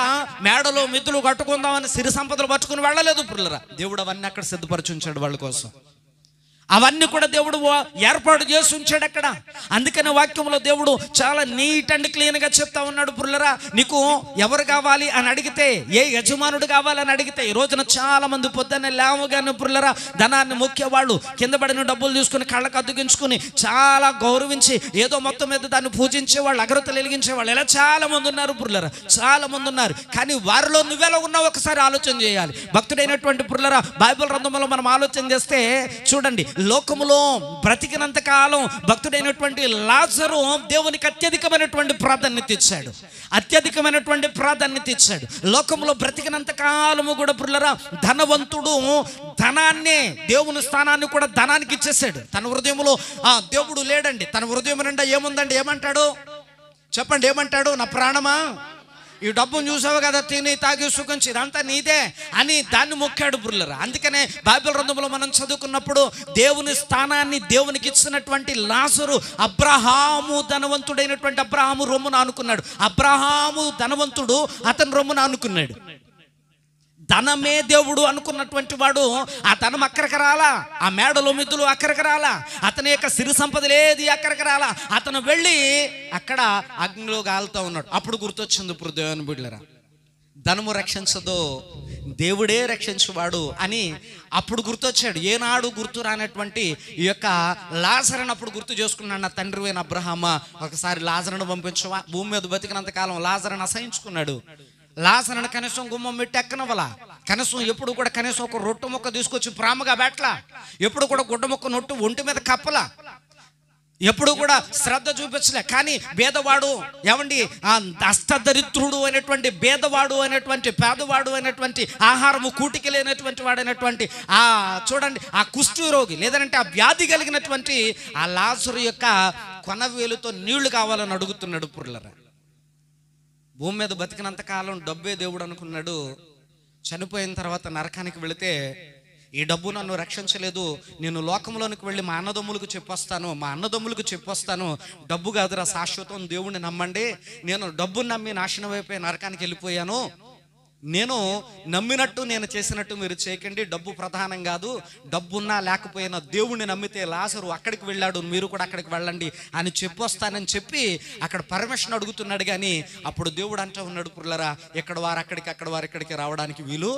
మేడలో మిద్దులు కట్టుకుందామని సిరి సంపదలు పట్టుకుని వెళ్ళలేదు పురులరా. దేవుడు అవన్నీ అక్కడ సిద్ధపరిచి ఉంచాడు వాళ్ళ కోసం. అవన్నీ కూడా దేవుడు ఏర్పాటు చేసి ఉంచాడు అక్కడ. అందుకని వాక్యంలో దేవుడు చాలా నీట్ అండ్ క్లీన్గా చెప్తా ఉన్నాడు పురులరా. నీకు ఎవరు కావాలి అని అడిగితే, ఏ యజమానుడు కావాలని అడిగితే, ఈ రోజున చాలా మంది పొద్దున్నే లేవగానే పురులరా ధనాన్ని మొక్కేవాళ్ళు, కింద పడిన డబ్బులు తీసుకుని కళ్ళకు అద్దుగించుకుని చాలా గౌరవించి ఏదో మొత్తం మీద దాన్ని పూజించేవాళ్ళు, అగరత్తులు వెలిగించేవాళ్ళు, ఇలా చాలా మంది ఉన్నారు పురులరా, చాలా మంది ఉన్నారు. కానీ వారిలో నువ్వెలా ఉన్నావు ఒకసారి ఆలోచన చేయాలి. భక్తుడైనటువంటి పురులరా బైబిల్ గ్రంథంలో మనం ఆలోచన చేస్తే చూడండి, లోకములో బ్రతికినంత కాలం భక్తుడైనటువంటి లాజరు దేవునికి అత్యధికమైనటువంటి ప్రాధాన్యత ఇచ్చాడు. లోకంలో బ్రతికినంత కాలము కూడా పురులరా ధనవంతుడు ధనాన్ని, దేవుని స్థానాన్ని కూడా ధనానికి ఇచ్చేసాడు. తన హృదయంలో దేవుడు లేడండి. తన హృదయం నిండా ఏముందండి? ఏమంటాడు చెప్పండి? ఏమంటాడు? నా ప్రాణమా ఈ డబ్బును చూసావు కదా, తిని తాగి సుఖించి ఇదంతా నీదే అని దాన్ని మొక్కాడు పురులరా. అందుకనే బైబిల్ గ్రంథంలో మనం చదువుకున్నప్పుడు దేవుని స్థానాన్ని దేవునికి ఇచ్చినటువంటి లాజరు అబ్రహాము ధనవంతుడైనటువంటి అబ్రహాము రొమ్మున ఆనుకున్నాడు. అబ్రహాము ధనవంతుడు, అతను రొమ్మున ఆనుకున్నాడు. ధనమే దేవుడు అనుకున్నటువంటి వాడు ఆ ధనం అక్కడికి రాలా, ఆ మేడలో మిద్దులు అక్కడికి రాలా, అతని యొక్క సిరి సంపదలేది అక్కడికి రాలా. అతను వెళ్ళి అక్కడ అగ్నిలో కాలుతూ ఉన్నాడు. అప్పుడు గుర్తొచ్చింది ఇప్పుడు దేవుని బిడ్డలారా, ధనము రక్షించదు, దేవుడే రక్షించువాడు అని అప్పుడు గుర్తొచ్చాడు. ఏనాడు గుర్తు రానటువంటి ఈ యొక్క లాజరును అప్పుడు గుర్తు చేసుకున్నాడు. నా తండ్రి అయిన అబ్రహామా, ఒకసారి లాజరును పంపించవా? భూమి మీద బతికినంతకాలం లాజరును అసహించుకున్నాడు. లాజరును కనీసం గుమ్మం పెట్టి ఎక్కనవ్వలా, కనీసం ఎప్పుడు కూడా కనీసం ఒక రొట్టె ముక్క తీసుకొచ్చి ప్రేమగా పెట్టలా, ఎప్పుడు కూడా గుడ్డ ముక్క నొట్టు ఒంటి మీద కప్పలా. ఎప్పుడు కూడా శ్రద్ధ చూపించలే. కానీ పేదవాడు, ఏమండి, ఆ అష్టదరిద్రుడు అయినటువంటి పేదవాడు అయినటువంటి పేదవాడు అయినటువంటి ఆహారము కూటికి లేనటువంటి వాడైనటువంటి చూడండి ఆ కుష్టు రోగి లేదంటే ఆ వ్యాధి కలిగినటువంటి ఆ లాజరు యొక్క కొనవేలుతో నీళ్లు కావాలని అడుగుతున్నాడు. పుర్లరా, భూమి మీద బతికినంత కాలం డబ్బే దేవుడు అనుకున్నాడు. చనిపోయిన తర్వాత నరకానికి వెళితే ఈ డబ్బు నన్ను రక్షించలేదు, నేను లోకంలోనికి వెళ్ళి మా అన్నదమ్ములకు చెప్పొస్తాను, డబ్బు కాదురా శాశ్వతం, దేవుణ్ణి నమ్మండి, నేను డబ్బుని నమ్మి నాశనం అయిపోయి నరకానికి వెళ్ళిపోయాను, నేను నమ్మినట్టు నేను చేసినట్టు మీరు చేయకండి, డబ్బు ప్రధానం కాదు, డబ్బున్నా లేకపోయినా దేవుణ్ణి నమ్మితే లాజరు అక్కడికి వెళ్ళాడు, మీరు కూడా అక్కడికి వెళ్ళండి అని చెప్పొస్తానని చెప్పి అక్కడ పర్మిషన్ అడుగుతున్నాడు. కానీ అప్పుడు దేవుడు అంటూ ఉన్నాడు, పుర్లరా, ఎక్కడ వారు అక్కడికి, అక్కడ వారు ఇక్కడికి రావడానికి వీలు.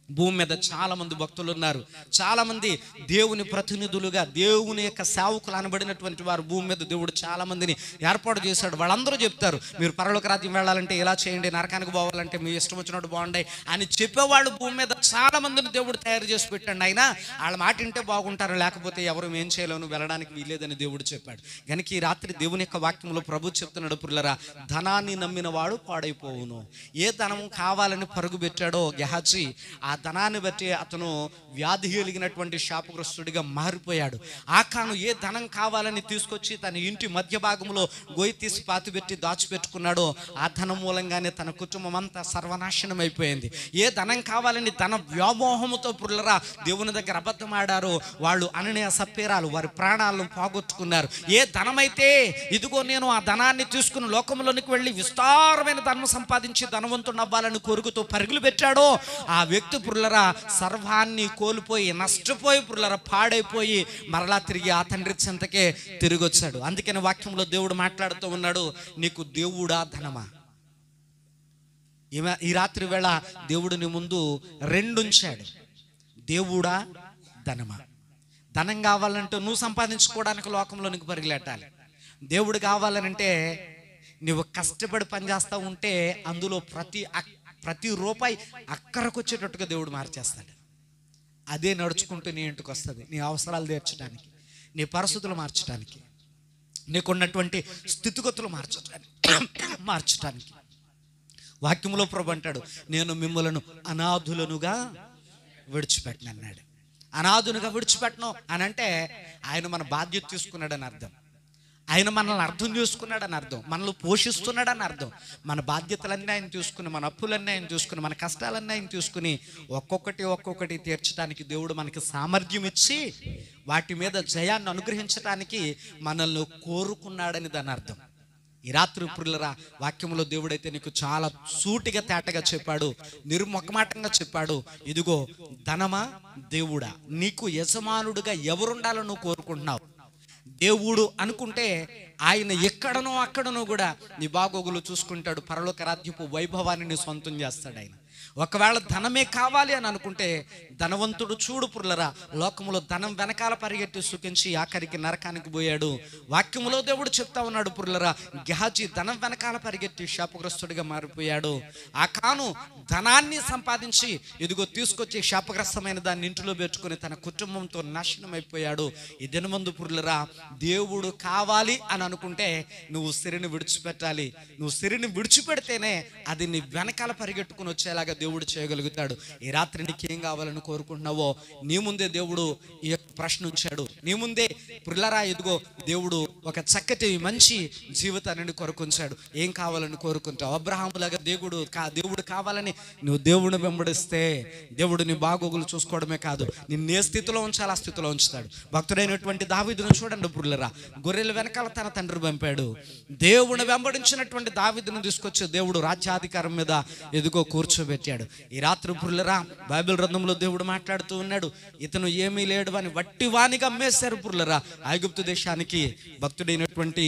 భూమి మీద చాలా మంది భక్తులు ఉన్నారు, చాలా మంది దేవుని ప్రతినిధులుగా, దేవుని యొక్క సేవకులు అనబడినటువంటి వారు భూమి మీద దేవుడు చాలా మందిని ఏర్పాటు చేశాడు. వాళ్ళందరూ చెప్తారు, మీరు పరలోక రాజ్యం వెళ్ళాలంటే ఇలా చేయండి, నరకానికి పోవాలంటే మీ ఇష్టం వచ్చినట్టు బాగుండాయి అని చెప్పేవాళ్ళు భూమి మీద చాలా మందిని దేవుడు తయారు చేసి పెట్టండి. అయినా వాళ్ళ మాట వింటే బాగుంటారు, లేకపోతే ఎవరు ఏం చేయలేను, వెళ్ళడానికి వీలేదని దేవుడు చెప్పాడు. కనుక ఈ రాత్రి దేవుని యొక్క వాక్యంలో ప్రభు చెప్తున్నాడు, పుర్లరా, ధనాన్ని నమ్మిన వాడు పాడైపోవును. ఏ ధనం కావాలని పరుగు పెట్టాడో గెహాజీ, ఆ ధనాన్ని బట్టి అతను వ్యాధి కలిగినటువంటి శాపగ్రస్తుడిగా మారిపోయాడు. ఆకాను ఏ ధనం కావాలని తీసుకొచ్చి తన ఇంటి మధ్య భాగంలో గొయ్యి తీసి పాతిపెట్టి దాచిపెట్టుకున్నాడో ఆ ధనం మూలంగానే తన కుటుంబం అంతా సర్వనాశనం అయిపోయింది. ఏ ధనం కావాలని ధన వ్యామోహముతో పుర్లరా దేవుని దగ్గర అబద్ధం ఆడారో వాళ్ళు అననీయ సప్పేరాలు వారి ప్రాణాలను పోగొట్టుకున్నారు. ఏ ధనమైతే ఇదిగో నేను ఆ ధనాన్ని తీసుకుని లోకంలోనికి వెళ్ళి విస్తారమైన ధనం సంపాదించి ధనవంతుడు అవ్వాలని కోరుకుతూ పరుగులు పెట్టాడో ఆ వ్యక్తి పుర్లరా సర్వాన్ని కోల్పోయి నష్టపోయి పుర్లరా పాడైపోయి మరలా తిరిగి ఆ తండ్రి చెంతకే తిరిగి వచ్చాడు. అందుకని వాక్యంలో దేవుడు మాట్లాడుతూ ఉన్నాడు, నీకు దేవుడా ధనమా? ఈ రాత్రి వేళ దేవుడు నీ ముందు రెండుంచాడు, దేవుడా ధనమా. ధనం కావాలంటే నువ్వు సంపాదించుకోవడానికి లోకంలో నీకు పరిగెట్టాలి. దేవుడు కావాలనంటే నువ్వు కష్టపడి పనిచేస్తూ ఉంటే అందులో ప్రతి రూపాయి అక్కరకు వచ్చేటట్టుగా దేవుడు మార్చేస్తాడు. అదే నడుచుకుంటూ నీ ఇంటికి వస్తుంది, నీ అవసరాలు తీర్చడానికి, నీ పరిస్థితులు మార్చడానికి, నీకున్నటువంటి స్థితిగతులు మార్చడానికి. వాక్యంలో ప్రభు అంటాడు, నేను మిమ్మలను అనాథులనుగా విడిచిపెట్టను అన్నాడు. అనాథునిగా విడిచిపెట్టను అని అంటే ఆయన మన బాధ్యత తీసుకున్నాడని అర్థం, ఆయన మనల్ని అర్థం చేసుకున్నాడని అర్థం, మనల్ని పోషిస్తున్నాడని అర్థం. మన బాధ్యతలన్నీ ఆయన చూసుకుని, మన అప్పులన్నీ ఆయన చూసుకుని, మన కష్టాలన్నీ ఆయన చూసుకుని ఒక్కొక్కటి తీర్చడానికి దేవుడు మనకి సామర్థ్యం ఇచ్చి వాటి మీద జయాన్ని అనుగ్రహించడానికి మనల్ని కోరుకున్నాడని దాని అర్థం. ఈ రాత్రి పుర్లరా వాక్యంలో దేవుడైతే నీకు చాలా సూటిగా తేటగా చెప్పాడు, నిర్మొక్కమాటంగా చెప్పాడు, ఇదిగో ధనమా దేవుడా, నీకు యజమానుడుగా ఎవరుండాలో నువ్వు కోరుకుంటున్నావు. దేవుడు అనుకుంటే ఆయన ఎక్కడనో అక్కడనో కూడా నీ బాగోగులు చూసుకుంటాడు, పరలోక రాజ్యపు వైభవాన్ని నీ సొంతం చేస్తాడు ఆయన. ఒకవేళ ధనమే కావాలి అని అనుకుంటే ధనవంతుడు చూడు పుర్లరా లోకములో ధనం వెనకాల పరిగెట్టి సుఖించి ఆఖరికి నరకానికి పోయాడు. వాక్యములో దేవుడు చెప్తా ఉన్నాడు, పుర్లరా గెహాజీ ధనం వెనకాల పరిగెట్టి శాపగ్రస్తుడిగా మారిపోయాడు. ఆకాను ధనాన్ని సంపాదించి ఇదిగో తీసుకొచ్చి శాపగ్రస్తమైన దాన్ని ఇంటిలో పెట్టుకుని తన కుటుంబంతో నాశనం అయిపోయాడు. ఈ దినమందు పుర్లరా దేవుడు కావాలి అని అనుకుంటే నువ్వు సిరిని విడిచిపెట్టాలి. నువ్వు సిరిని విడిచిపెడితేనే అది నీ వెనకాల పరిగెట్టుకుని వచ్చేలాగా దేవుడు చేయగలుగుతాడు. ఈ రాత్రి నీకేం కావాలని కోరుకుంటున్నావో నీ ముందే దేవుడు ఈ యొక్క ప్రశ్న ఉంచాడు. నీ ముందే పుర్లరా ఇదిగో దేవుడు ఒక చక్కటి మంచి జీవితాన్ని కొరుకుంచాడు. ఏం కావాలని కోరుకుంటావు? అబ్రహాములాగా దేవుడు కావాలని నువ్వు దేవుడిని వెంబడిస్తే దేవుడు నీ బాగోగులు చూసుకోవడమే కాదు, నిన్ను ఏ స్థితిలో ఉంచాలి ఆ స్థితిలో ఉంచుతాడు. భక్తుడైనటువంటి దావీదును చూడండి పుర్లరా, గొర్రెల వెనకాల తన తండ్రి పంపాడు. దేవుని వెంబడించినటువంటి దావీదును తీసుకొచ్చి దేవుడు రాజ్యాధికారం మీద ఎదుగో కూర్చోబెట్టాడు. ఈ రాత్రి పుర్లరా బైబిల్ గ్రంథంలో దేవుడు మాట్లాడుతూ ఉన్నాడు, ఇతను ఏమీ లేడు అని వట్టివానిగా అమ్మేశారు పుర్లరా ఐగుప్తు దేశానికి భక్తుడైనటువంటి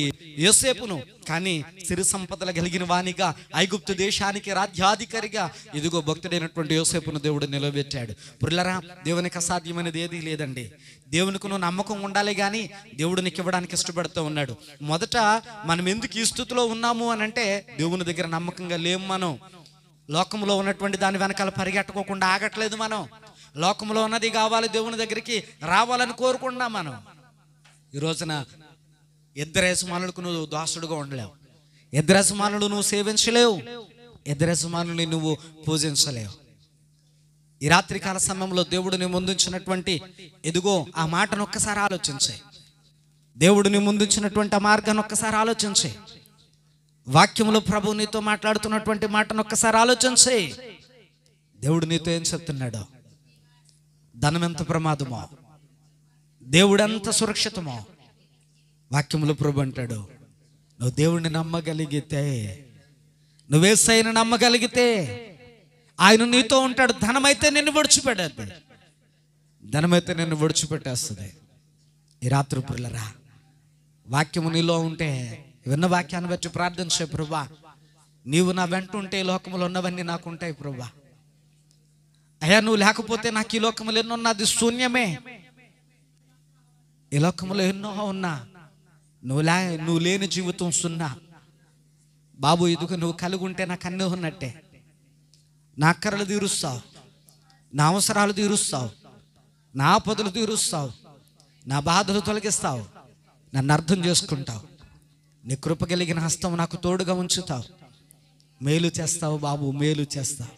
యోసేపును. కానీ సిరి సంపదలు కలిగిన వానిగా ఐగుప్తు దేశానికి రాజ్యాధికారిగా ఇదిగో భక్తుడైనటువంటి యోసేపును దేవుడు నిలబెట్టాడు. పుర్లరా దేవునికి అసాధ్యమైనది ఏదీ లేదండి. దేవునికి నువ్వు నమ్మకం ఉండాలి, కానీ దేవుడు నీకు ఇవ్వడానికి ఇష్టపడుతూ ఉన్నాడు. మొదట మనం ఎందుకు ఈ స్థితిలో ఉన్నాము అని అంటే దేవుని దగ్గర నమ్మకంగా లేము. మనం లోకంలో ఉన్నటువంటి దాని వెనకాల పరిగెట్టుకోకుండా ఆగట్లేదు. మనం లోకంలో ఉన్నది కావాలి, దేవుని దగ్గరికి రావాలని కోరుకున్నాం. మనం ఈ రోజున ఇద్దరు యజమానులకు నువ్వు దాసుడుగా ఉండలేవు, ఇద్దరు యజమానులు నువ్వు సేవించలేవు, ఇద్దరు యజమానుని నువ్వు పూజించలేవు. ఈ రాత్రికాల సమయంలో దేవుడిని ముందుంచినటువంటి ఎదుగో ఆ మాటను ఒక్కసారి ఆలోచించే, దేవుడిని ముందుంచినటువంటి ఆ మార్గాన్ని ఒక్కసారి ఆలోచించే, వాక్యములో ప్రభు నీతో మాట్లాడుతున్నటువంటి మాటను ఒక్కసారి ఆలోచించే. దేవుడు నీతో ఏం చెప్తున్నాడో, ధనం ఎంత ప్రమాదమో, దేవుడు ఎంత సురక్షితమో వాక్యములో ప్రభు అంటాడు, నువ్వు దేవుడిని నమ్మగలిగితే, నువ్వు యేసయ్యను నమ్మగలిగితే ఆయన నీతో ఉంటాడు. ధనమైతే నిన్ను విడిచిపెట్టేది, ధనమైతే నిన్ను విడిచిపెట్టేస్తుంది. ఈ రాత్రి పిల్లరా, వాక్యము నీలో ఉంటే విన్న వాక్యాన్ని బట్టి ప్రార్థించే, ప్రభువా నీవు నా వెంట ఉంటే ఈ లోకములో ఉన్నవన్నీ నాకు ఉంటాయి ప్రభువా. అయ్యా నువ్వు లేకపోతే నాకు ఈ లోకములు ఎన్నో ఉన్నది శూన్యమే, ఈ లోకములో ఎన్నో ఉన్నా నువ్వు లేని జీవితం సున్నా. బాబు ఇదిగో నువ్వు కలిగి ఉంటే నాకు అన్నీ ఉన్నట్టే. నా అక్కరలు తీరుస్తావు, నా అవసరాలు తీరుస్తావు, నా ఆపదలు తీరుస్తావు, నా బాధలు తొలగిస్తావు, నన్ను అర్థం చేసుకుంటావు, నీ కృప కలిగిన హస్తం నాకు తోడుగా ఉంచుతావు, మేలు చేస్తావు బాబు, మేలు చేస్తావు.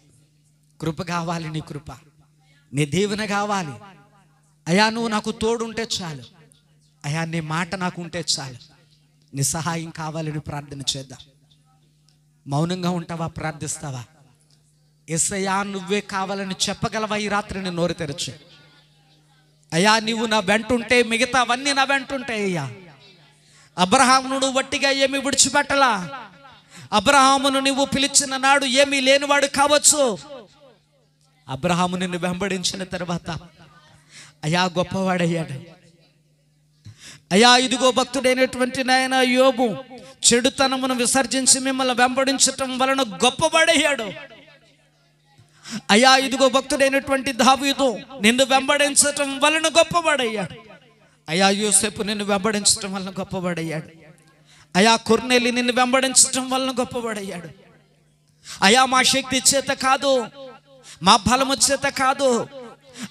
కృప కావాలి, నీ కృప, నీ దీవెన కావాలి. అయ్యా నువ్వు నాకు తోడు ఉంటే చాలు, అయ్యా నీ మాట నాకు ఉంటే చాలు, నీ సహాయం కావాలని ప్రార్థన చేద్దాం. మౌనంగా ఉంటావా, ప్రార్థిస్తావా? యేసయ్యా నువ్వే కావాలని చెప్పగలవా? ఈ రాత్రి నేను నోరు తెరచు. అయ్యా నీవు నా వెంటుంటే మిగతావన్నీ నా వెంటుంటాయి. అయ్యా అబ్రహామును వట్టిగా ఏమి విడిచిపెట్టలా. అబ్రహామును నువ్వు పిలిచిన నాడు ఏమీ లేనివాడు కావచ్చు, అబ్రహాము నిన్ను వెంబడించిన తర్వాత అయ్యా గొప్పవాడయ్యాడు. అయ్యా ఇదిగో భక్తుడైనటువంటి నాయన యోబు చెడుతనమును విసర్జించి మిమ్మల్ని వెంబడించటం వలన గొప్పవాడయ్యాడు. అయ్యా ఇదిగో భక్తుడైనటువంటి దావీదు నిన్ను వెంబడించటం వలన గొప్పవాడయ్యాడు. అయ్యా యోసేపు నిన్ను వెంబడించటం వలన గొప్పవాడయ్యాడు. అయ్యా కొర్నేలి నిన్ను వెంబడించటం వలన గొప్పవాడయ్యాడు. అయ్యా మా శక్తి చేత కాదు, మా బలము చేత కాదు,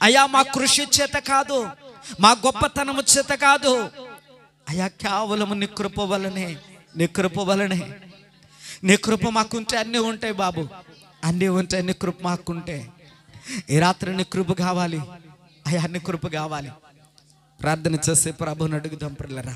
అయ్యా మా కృషి చేత కాదు, మా గొప్పతనము చేత కాదు, అయ్యా కేవలము నీ కృప వలనే, నీ కృప వలనే. నీ కృప మాకుంటే అన్నీ ఉంటాయి బాబు, అన్నీ ఉంటాయి. నీ కృప మాకుంటే ఈ రాత్రి నీ కృప కావాలి అయ్యా, నీ కృప కావాలి. ప్రార్థన చేసే ప్రభుని అడుగుదాం పిల్లరా.